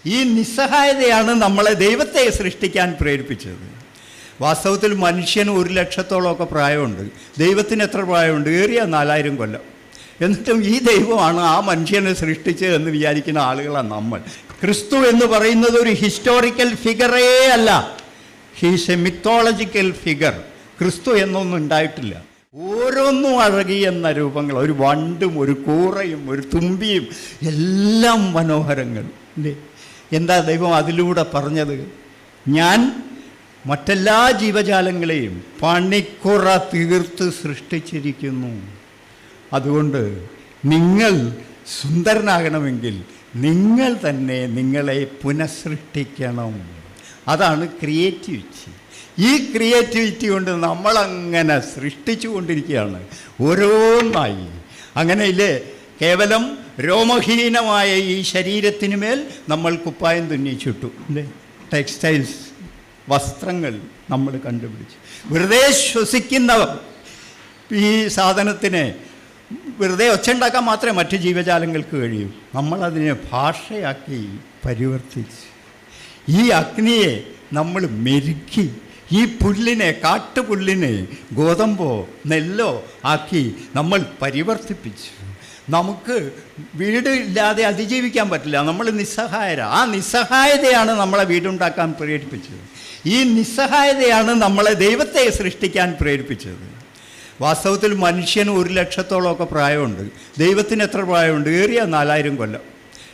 ഈ നിസ്സഹായതയാണ് നമ്മളെ ദൈവത്തെ സൃഷ്ടിക്കാൻ പ്രേരിപ്പിച്ചത്. വാസ്തവത്തിൽ മനുഷ്യന് 1 ലക്ഷത്തോളമൊക്കെ പ്രായമുണ്ട്. ദൈവത്തിന് എത്ര പ്രായമുണ്ട്? ഏറിയ 4000 കൊല്ലം. എന്നിട്ടും ഈ ദൈവമാണ് ആ മനുഷ്യനെ സൃഷ്ടിച്ചത് എന്ന് വിചാരിക്കുന്ന ആളുകളാണ് നമ്മൾ. ക്രിസ്തു എന്ന് പറയുന്നത് ഒരു ഹിസ്റ്റോറിക്കൽ ഫിഗറേ അല്ല, ഹീസ് എ മിത്തോളജിക്കൽ ഫിഗർ. ക്രിസ്തു എന്നൊന്നും ഉണ്ടായിട്ടില്ല. ഓരോന്നും അഴകിയെന്ന രൂപങ്ങൾ, ഒരു വണ്ടും ഒരു കൂറയും ഒരു തുമ്പിയും എല്ലാം മനോഹരങ്ങൾ അല്ലേ. എന്താ ദൈവം അതിലൂടെ പറഞ്ഞത്? ഞാൻ മറ്റെല്ലാ ജീവജാലങ്ങളെയും പണിക്കുറ തീർത്ത് സൃഷ്ടിച്ചിരിക്കുന്നു. അതുകൊണ്ട് നിങ്ങൾ സുന്ദരനാകണമെങ്കിൽ നിങ്ങൾ തന്നെ നിങ്ങളെ പുനഃസൃഷ്ടിക്കണം. അതാണ് ക്രിയേറ്റിവിറ്റി. ഈ ക്രിയേറ്റിവിറ്റി കൊണ്ട് നമ്മളങ്ങനെ സൃഷ്ടിച്ചു കൊണ്ടിരിക്കുകയാണ് ഓരോന്നായി. അങ്ങനെയില്ലേ, കേവലം രോമഹീനമായ ഈ ശരീരത്തിന് മേൽ നമ്മൾ കുപ്പായം തുന്നിച്ചിട്ടു അല്ലേ. ടെക്സ്റ്റൈൽസ്, വസ്ത്രങ്ങൾ നമ്മൾ കണ്ടുപിടിച്ചു. വെറുതെ ശ്വസിക്കുന്ന ഈ സാധനത്തിനെ വെറുതെ ഒച്ചുണ്ടാക്കാൻ മാത്രമേ മറ്റു ജീവജാലങ്ങൾക്ക് കഴിയൂ. നമ്മളതിനെ ഭാഷയാക്കി പരിവർത്തിച്ച് ഈ അഗ്നിയെ നമ്മൾ മെരുക്കി ഈ പുല്ലിനെ, കാട്ടുപുല്ലിനെ ഗോതമ്പോ നെല്ലോ ആക്കി നമ്മൾ പരിവർത്തിപ്പിച്ചു. നമുക്ക് വീട് ഇല്ലാതെ അതിജീവിക്കാൻ പറ്റില്ല, നമ്മൾ നിസ്സഹായരാ. ആ നിസ്സഹായതയാണ് നമ്മളെ വീടുണ്ടാക്കാൻ പ്രേരിപ്പിച്ചത്. ഈ നിസ്സഹായതയാണ് നമ്മളെ ദൈവത്തെ സൃഷ്ടിക്കാൻ പ്രേരിപ്പിച്ചത്. വാസ്തവത്തിൽ മനുഷ്യന് 1 ലക്ഷത്തോളമൊക്കെ പ്രായമുണ്ട്. ദൈവത്തിന് എത്ര പ്രായമുണ്ട്? ഏറിയ 4000 കൊല്ലം.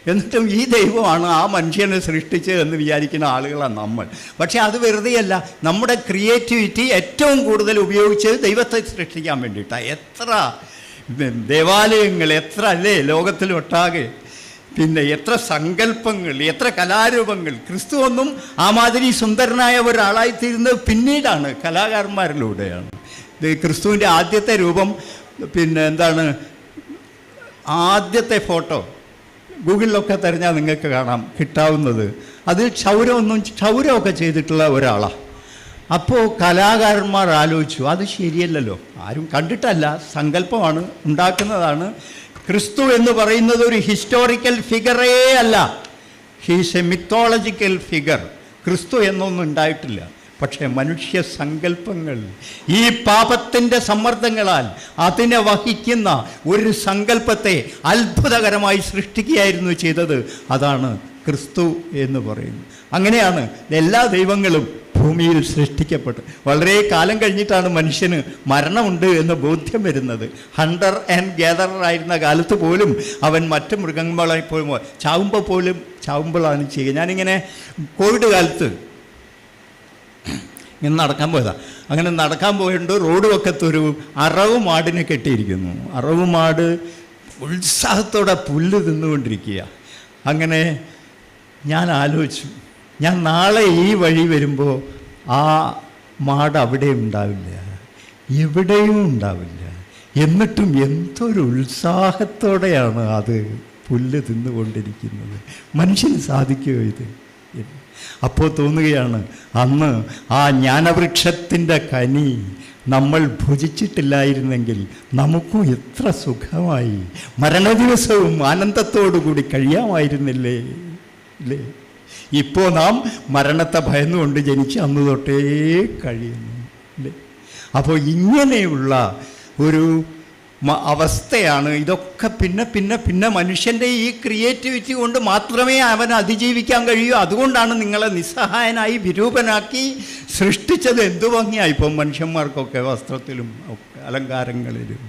എന്നിട്ടും ഈ ദൈവമാണ് ആ മനുഷ്യനെ സൃഷ്ടിച്ചത് എന്ന് വിചാരിക്കുന്ന ആളുകളാണ് നമ്മൾ. പക്ഷേ അത് വെറുതെയല്ല, നമ്മുടെ ക്രിയേറ്റിവിറ്റി ഏറ്റവും കൂടുതൽ ഉപയോഗിച്ചത് ദൈവത്തെ സൃഷ്ടിക്കാൻ വേണ്ടിയിട്ടാണ്. എത്ര ദേവാലയങ്ങൾ, എത്ര അല്ലേ ലോകത്തിലൊട്ടാകെ, പിന്നെ എത്ര സങ്കല്പങ്ങൾ, എത്ര കലാരൂപങ്ങൾ. ക്രിസ്തു ഒന്നും ആ മാതിരി സുന്ദരനായ ഒരാളായിത്തീരുന്നത് പിന്നീടാണ്, കലാകാരന്മാരിലൂടെയാണ്. ക്രിസ്തുവിൻ്റെ ആദ്യത്തെ രൂപം, പിന്നെ എന്താണ്, ആദ്യത്തെ ഫോട്ടോ ഗൂഗിളിലൊക്കെ തിരഞ്ഞാൽ നിങ്ങൾക്ക് കാണാം കിട്ടാവുന്നത്. അത് ക്ഷൗരമൊക്കെ ചെയ്തിട്ടുള്ള ഒരാളാണ്. അപ്പോൾ കലാകാരന്മാർ ആലോചിച്ചു, അത് ശരിയല്ലല്ലോ, ആരും കണ്ടിട്ടല്ല, സങ്കല്പമാണ്, ഉണ്ടാക്കുന്നതാണ്. ക്രിസ്തു എന്ന് പറയുന്നത് ഒരു ഹിസ്റ്റോറിക്കൽ ഫിഗറേ അല്ല, ഹീസ് എ മിത്തോളജിക്കൽ ഫിഗർ. ക്രിസ്തു എന്നൊന്നും ഉണ്ടായിട്ടില്ല. പക്ഷേ മനുഷ്യ സങ്കല്പങ്ങൾ, ഈ പാപത്തിൻ്റെ സമ്മർദ്ദങ്ങളാൽ അതിനെ വഹിക്കുന്ന ഒരു സങ്കല്പത്തെ അത്ഭുതകരമായി സൃഷ്ടിക്കുകയായിരുന്നു ചെയ്തത്. അതാണ് ക്രിസ്തു എന്ന് പറയുന്നത്. അങ്ങനെയാണ് എല്ലാ ദൈവങ്ങളും ഭൂമിയിൽ സൃഷ്ടിക്കപ്പെട്ടു. വളരെ കാലം കഴിഞ്ഞിട്ടാണ് മനുഷ്യന് മരണമുണ്ട് എന്ന് ബോധ്യം വരുന്നത്. ഹണ്ടർ ആൻഡ് ഗാദറർ ആയിരുന്ന കാലത്ത് പോലും അവൻ മറ്റ് മൃഗങ്ങളെ പോലും ചാവുമ്പോഴാണ് ചെയ്യുക. ഞാനിങ്ങനെ കോവിഡ് കാലത്ത് ഇങ്ങനെ നടക്കാൻ പോയതാണ്. അങ്ങനെ നടക്കാൻ പോയിട്ട് റോഡ് വക്കത്തൊരു അറവ് മാടിനെ കെട്ടിയിരിക്കുന്നു. അറവ് മാട് ഉത്സാഹത്തോടെ പുല്ല് തിന്നുകൊണ്ടിരിക്കുക. അങ്ങനെ ഞാൻ ആലോചിച്ചു, ഞാൻ നാളെ ഈ വഴി വരുമ്പോൾ ആ മാട് അവിടെ ഉണ്ടാവില്ല, എവിടെയും ഉണ്ടാവില്ല. എന്നിട്ടും എന്തൊരു ഉത്സാഹത്തോടെയാണ് അത് പുല്ല് തിന്നുകൊണ്ടിരിക്കുന്നത്. മനുഷ്യന് സാധിക്കുമോ ഇത്? അപ്പോൾ തോന്നുകയാണ്, അന്ന് ആ ജ്ഞാനവൃക്ഷത്തിൻ്റെ കനി നമ്മൾ ഭുജിച്ചിട്ടില്ലായിരുന്നെങ്കിൽ നമുക്കും എത്ര സുഖമായി മരണദിവസവും ആനന്ദത്തോടു കൂടി കഴിയാമായിരുന്നില്ലേ അല്ലേ? ഇപ്പോൾ നാം മരണത്തെ ഭയന്നുകൊണ്ട് ജനിച്ച് അന്ന് തൊട്ടേ കഴിയുന്നു അല്ലേ? അപ്പോൾ ഇങ്ങനെയുള്ള ഒരു അവസ്ഥയാണ് ഇതൊക്കെ. പിന്നെ മനുഷ്യൻ്റെ ഈ ക്രിയേറ്റിവിറ്റി കൊണ്ട് മാത്രമേ അവന് അതിജീവിക്കാൻ കഴിയൂ. അതുകൊണ്ടാണ് നിങ്ങളെ നിസ്സഹായനായി വിരൂപനാക്കി സൃഷ്ടിച്ചത്. എന്തു ഭംഗിയായി ഇപ്പം മനുഷ്യന്മാർക്കൊക്കെ വസ്ത്രത്തിലും ഒക്കെ അലങ്കാരങ്ങളിലും